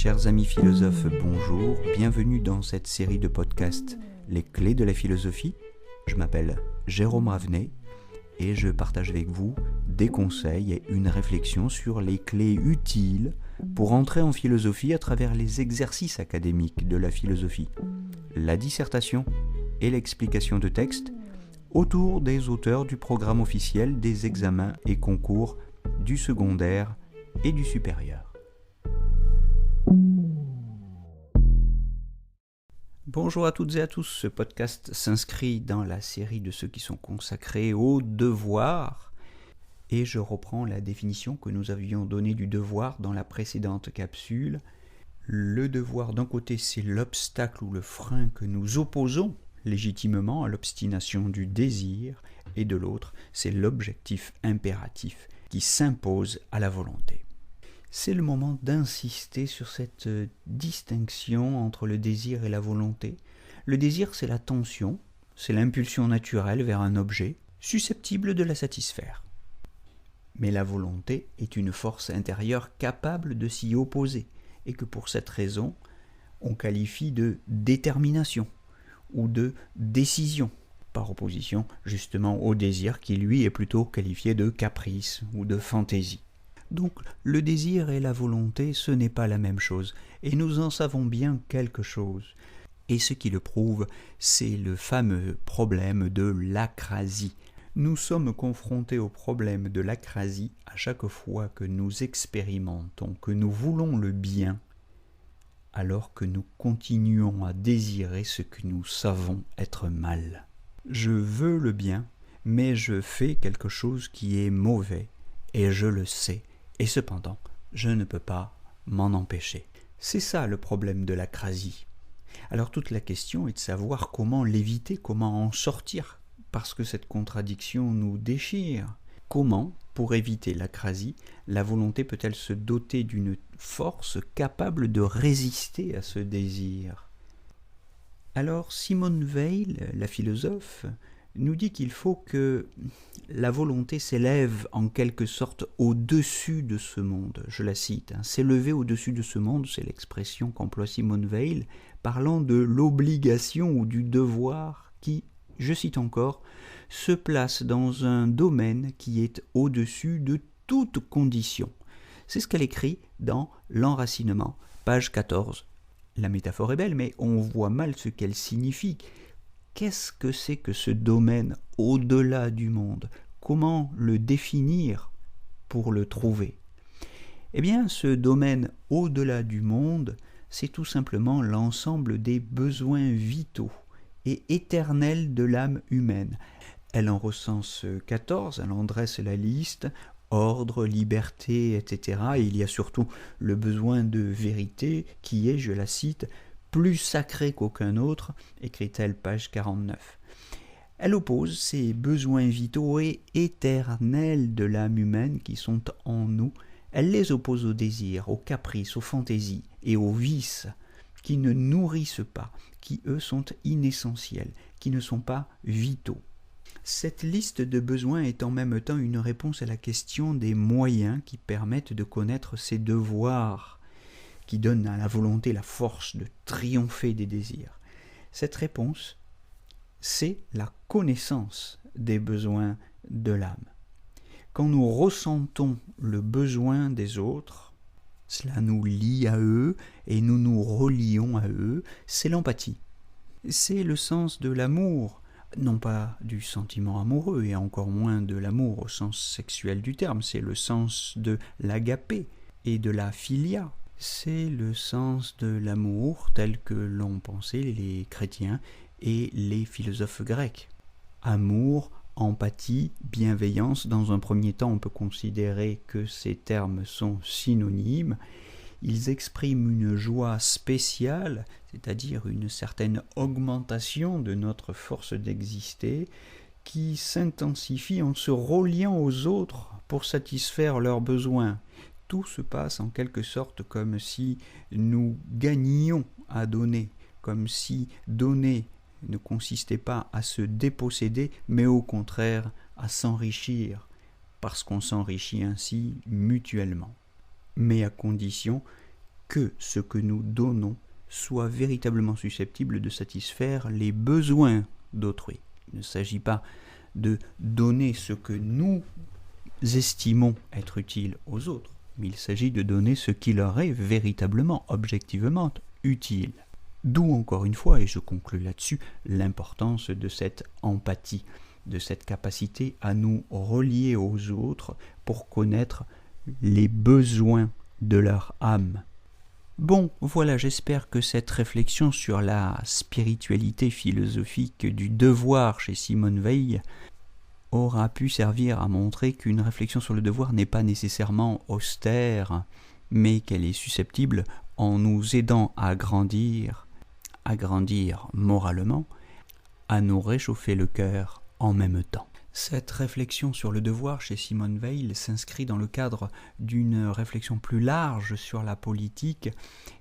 Chers amis philosophes, bonjour, bienvenue dans cette série de podcasts Les clés de la philosophie. Je m'appelle Jérôme Ravenet et je partage avec vous des conseils et une réflexion sur les clés utiles pour entrer en philosophie à travers les exercices académiques de la philosophie, la dissertation et l'explication de textes autour des auteurs du programme officiel des examens et concours du secondaire et du supérieur. Bonjour à toutes et à tous, ce podcast s'inscrit dans la série de ceux qui sont consacrés au devoir et je reprends la définition que nous avions donnée du devoir dans la précédente capsule. Le devoir d'un côté c'est l'obstacle ou le frein que nous opposons légitimement à l'obstination du désir et de l'autre c'est l'objectif impératif qui s'impose à la volonté. C'est le moment d'insister sur cette distinction entre le désir et la volonté. Le désir, c'est la tension, c'est l'impulsion naturelle vers un objet, susceptible de la satisfaire. Mais la volonté est une force intérieure capable de s'y opposer, et que pour cette raison, on qualifie de détermination ou de décision, par opposition justement au désir qui lui est plutôt qualifié de caprice ou de fantaisie. Donc le désir et la volonté, ce n'est pas la même chose, et nous en savons bien quelque chose. Et ce qui le prouve, c'est le fameux problème de l'acrasie. Nous sommes confrontés au problème de l'acrasie à chaque fois que nous expérimentons, que nous voulons le bien, alors que nous continuons à désirer ce que nous savons être mal. Je veux le bien, mais je fais quelque chose qui est mauvais, et je le sais. Et cependant, je ne peux pas m'en empêcher. C'est ça le problème de l'acrasie. Alors toute la question est de savoir comment l'éviter, comment en sortir, parce que cette contradiction nous déchire. Comment, pour éviter l'acrasie, la volonté peut-elle se doter d'une force capable de résister à ce désir ? Alors Simone Weil, la philosophe, nous dit qu'il faut que la volonté s'élève en quelque sorte au-dessus de ce monde. Je la cite, s'élever au-dessus de ce monde, c'est l'expression qu'emploie Simone Weil, parlant de l'obligation ou du devoir qui, je cite encore, se place dans un domaine qui est au-dessus de toute condition. C'est ce qu'elle écrit dans L'Enracinement, page 14. La métaphore est belle, mais on voit mal ce qu'elle signifie. Qu'est-ce que c'est que ce domaine au-delà du monde ? Comment le définir pour le trouver ? Eh bien, ce domaine au-delà du monde, c'est tout simplement l'ensemble des besoins vitaux et éternels de l'âme humaine. Elle en recense 14, elle en dresse la liste, ordre, liberté, etc. Et il y a surtout le besoin de vérité qui est, je la cite, plus sacré qu'aucun autre, écrit-elle page 49. Elle oppose ces besoins vitaux et éternels de l'âme humaine qui sont en nous, elle les oppose aux désirs, aux caprices, aux fantaisies et aux vices qui ne nourrissent pas, qui eux sont inessentiels, qui ne sont pas vitaux. Cette liste de besoins est en même temps une réponse à la question des moyens qui permettent de connaître ses devoirs, qui donne à la volonté la force de triompher des désirs. Cette réponse, c'est la connaissance des besoins de l'âme. Quand nous ressentons le besoin des autres, cela nous lie à eux et nous nous relions à eux, c'est l'empathie. C'est le sens de l'amour, non pas du sentiment amoureux et encore moins de l'amour au sens sexuel du terme, c'est le sens de l'agapé et de la philia. C'est le sens de l'amour tel que l'ont pensé les chrétiens et les philosophes grecs. Amour, empathie, bienveillance, dans un premier temps on peut considérer que ces termes sont synonymes. Ils expriment une joie spéciale, c'est-à-dire une certaine augmentation de notre force d'exister, qui s'intensifie en se reliant aux autres pour satisfaire leurs besoins. Tout se passe en quelque sorte comme si nous gagnions à donner, comme si donner ne consistait pas à se déposséder, mais au contraire à s'enrichir, parce qu'on s'enrichit ainsi mutuellement. Mais à condition que ce que nous donnons soit véritablement susceptible de satisfaire les besoins d'autrui. Il ne s'agit pas de donner ce que nous estimons être utile aux autres, mais il s'agit de donner ce qui leur est véritablement, objectivement utile. D'où encore une fois, et je conclus là-dessus, l'importance de cette empathie, de cette capacité à nous relier aux autres pour connaître les besoins de leur âme. Bon, voilà, j'espère que cette réflexion sur la spiritualité philosophique du devoir chez Simone Weil aura pu servir à montrer qu'une réflexion sur le devoir n'est pas nécessairement austère, mais qu'elle est susceptible, en nous aidant à grandir moralement, à nous réchauffer le cœur en même temps. Cette réflexion sur le devoir chez Simone Weil s'inscrit dans le cadre d'une réflexion plus large sur la politique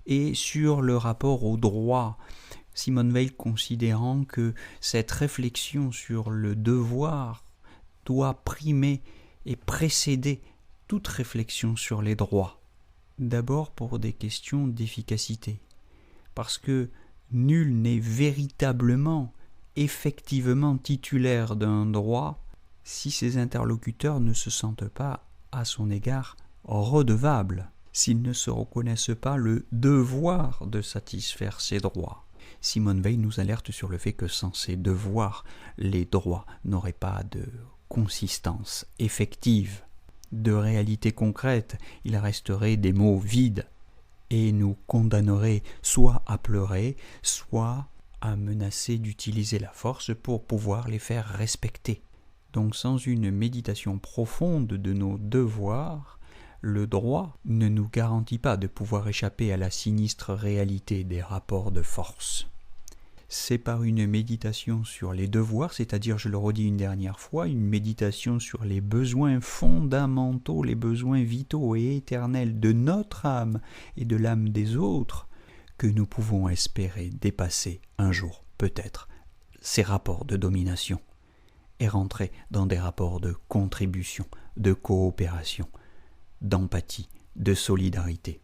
et sur le rapport au droit. Simone Weil considérant que cette réflexion sur le devoir doit primer et précéder toute réflexion sur les droits. D'abord pour des questions d'efficacité, parce que nul n'est véritablement, effectivement titulaire d'un droit si ses interlocuteurs ne se sentent pas, à son égard, redevables, s'ils ne se reconnaissent pas le devoir de satisfaire ses droits. Simone Weil nous alerte sur le fait que sans ces devoirs, les droits n'auraient pas de consistance effective, de réalité concrète, ils resteraient des mots vides et nous condamneraient soit à pleurer, soit à menacer d'utiliser la force pour pouvoir les faire respecter. Donc sans une méditation profonde de nos devoirs, le droit ne nous garantit pas de pouvoir échapper à la sinistre réalité des rapports de force. C'est par une méditation sur les devoirs, c'est-à-dire, je le redis une dernière fois, une méditation sur les besoins fondamentaux, les besoins vitaux et éternels de notre âme et de l'âme des autres, que nous pouvons espérer dépasser un jour, peut-être, ces rapports de domination et rentrer dans des rapports de contribution, de coopération, d'empathie, de solidarité.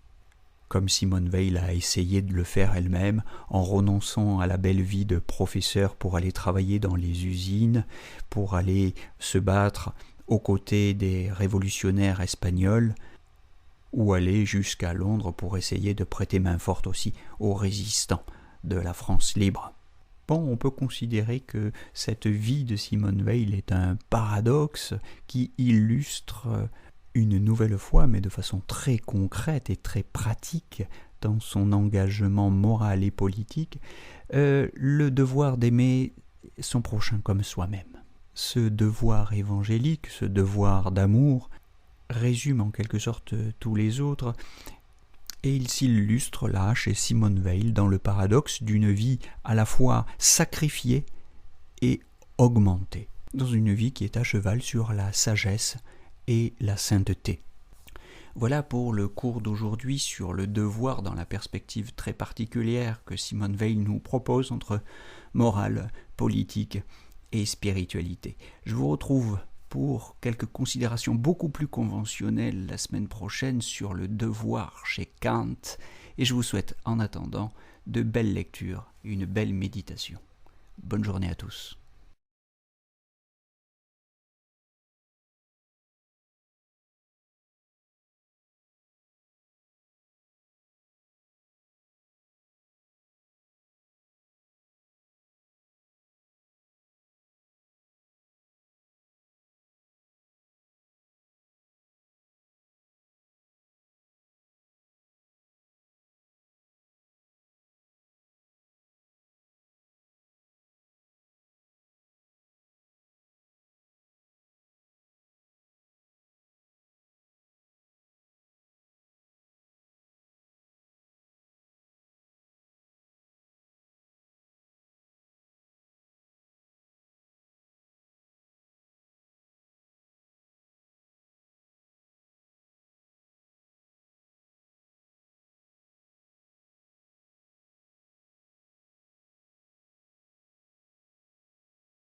Comme Simone Weil a essayé de le faire elle-même en renonçant à la belle vie de professeur pour aller travailler dans les usines, pour aller se battre aux côtés des révolutionnaires espagnols, ou aller jusqu'à Londres pour essayer de prêter main forte aussi aux résistants de la France libre. Bon, on peut considérer que cette vie de Simone Weil est un paradoxe qui illustre une nouvelle fois, mais de façon très concrète et très pratique dans son engagement moral et politique, le devoir d'aimer son prochain comme soi-même. Ce devoir évangélique, ce devoir d'amour, résume en quelque sorte tous les autres, et il s'illustre là chez Simone Weil dans le paradoxe d'une vie à la fois sacrifiée et augmentée, dans une vie qui est à cheval sur la sagesse et la sainteté. Voilà pour le cours d'aujourd'hui sur le devoir dans la perspective très particulière que Simone Weil nous propose entre morale, politique et spiritualité. Je vous retrouve pour quelques considérations beaucoup plus conventionnelles la semaine prochaine sur le devoir chez Kant, et je vous souhaite en attendant de belles lectures, une belle méditation. Bonne journée à tous.